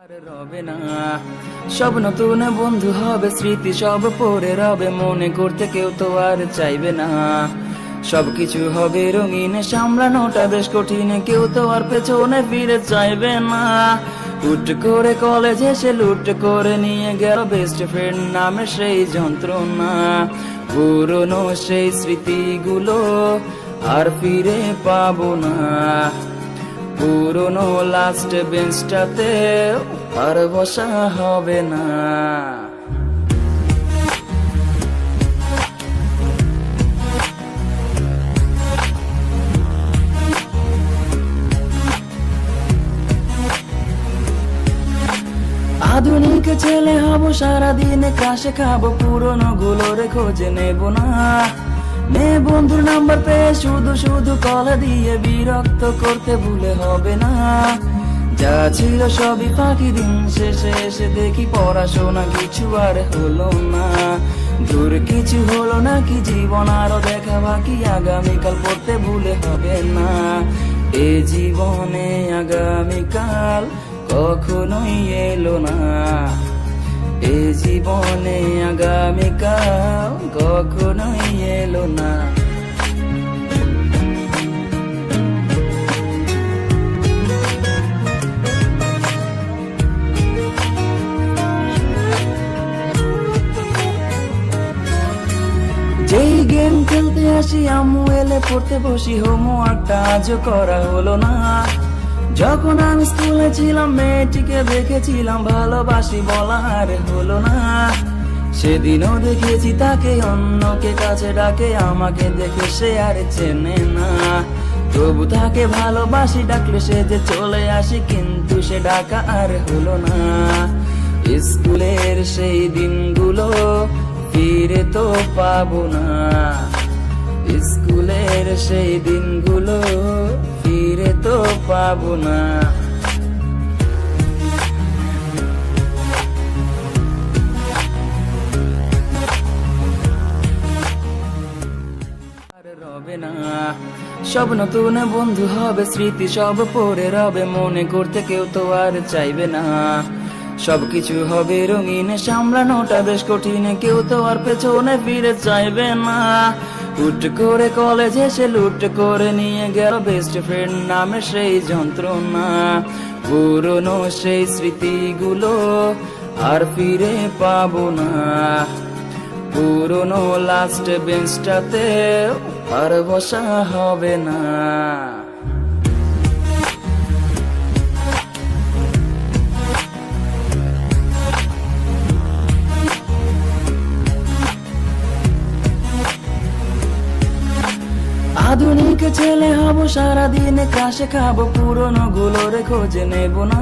আর রবে না, সব নতুন বন্ধু হবে, স্মৃতি সব পড়ে রবে, মনে করতে কেউ তো আর চাইবে না। সবকিছু হবে রঙিন, সামলানোটা বেশ কঠিন, কেউ তো আর পেছনে ফিরে চাইবে না। হুট করে কলেজ এসে লুট করে নিয়ে গেল বেস্ট ফ্রেন্ড নামে সেই যন্ত্রণা। পুরনো সেই স্মৃতিগুলো আর ফিরে পাবো না। পুরনো লাস্ট বেঞ্চটাতে আর বসা হবে না। আধুনিক ছেলে হব, সারাদিন ক্রাশে খাবো, পুরনো গুলোরে খোঁজে নেব না। মেয়ে বন্ধুর নাম্বার পেয়ে শুধু শুধু কল দিয়ে বিরক্ত করতে ভুলে হবে না। যা ছিল সবই ফাঁকি, দিন শেষে এসে দেখি পড়াশোনা কিছু আর হলো না। দূর কিছু হলো না কি, জীবন আরো দেখা বাকি, আগামীকাল পড়তে ভুলে হবে না। এ জীবনে আগামীকাল কখনোই এলো না। এ জীবনে আগামীকাল কখনোই এলো না। যেই গেম খেলতে আসি, আম্মু এলে পড়তে বসি, হোমওয়ার্কটা আজও করা হলো না। যখন আমি স্কুলে ছিলাম, মেয়েটিকে দেখেছিলাম, ভালোবাসি বলা আর হলো না। সেদিনও দেখেছি তাকে, অন্যকে কাছে ডাকে, আমাকে দেখে সে আর চেনে না। তবু তাকে ভালোবাসি, ডাকলে সে যে চলে আসি, কিন্তু সে ডাকা আর হলো না। স্কুলের সেই দিনগুলো ফিরে তো পাবো না। স্কুলের সেই দিনগুলো ফিরে তো পাবো না। আর রবে না, সব নতুন বন্ধু হবে, স্মৃতি সব পড়ে রবে, মনে করতে কেউ তো আর চাইবে না। সবকিছু হবে রঙিন, সামলানোটা বেশ কঠিন, কেউ তো আর পেছনে ফিরে চাইবে না। হুট করে কলেজ এসে লুট করে নিয়ে গেল বেস্ট ফ্রেন্ড নামে সেই যন্ত্রণা। পুরনো সেই স্মৃতিগুলো আর ফিরে পাবো না। পুরনো লাস্ট বেঞ্চটাতে আর বসা হবে না। আধুনিক ছেলে হব, সারাদিন ক্রাশে খাবো, পুরনো গুলোরে খোঁজে নেব না।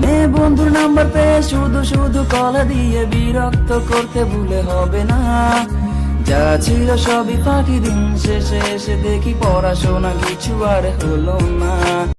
মেয়ে বন্ধুর নাম্বার পেয়ে শুধু শুধু কল দিয়ে বিরক্ত করতে ভুলে হবে না। যা ছিল সবই ফাঁকি, দিন শেষে এসে দেখি পড়াশোনা কিছু আর হলো না।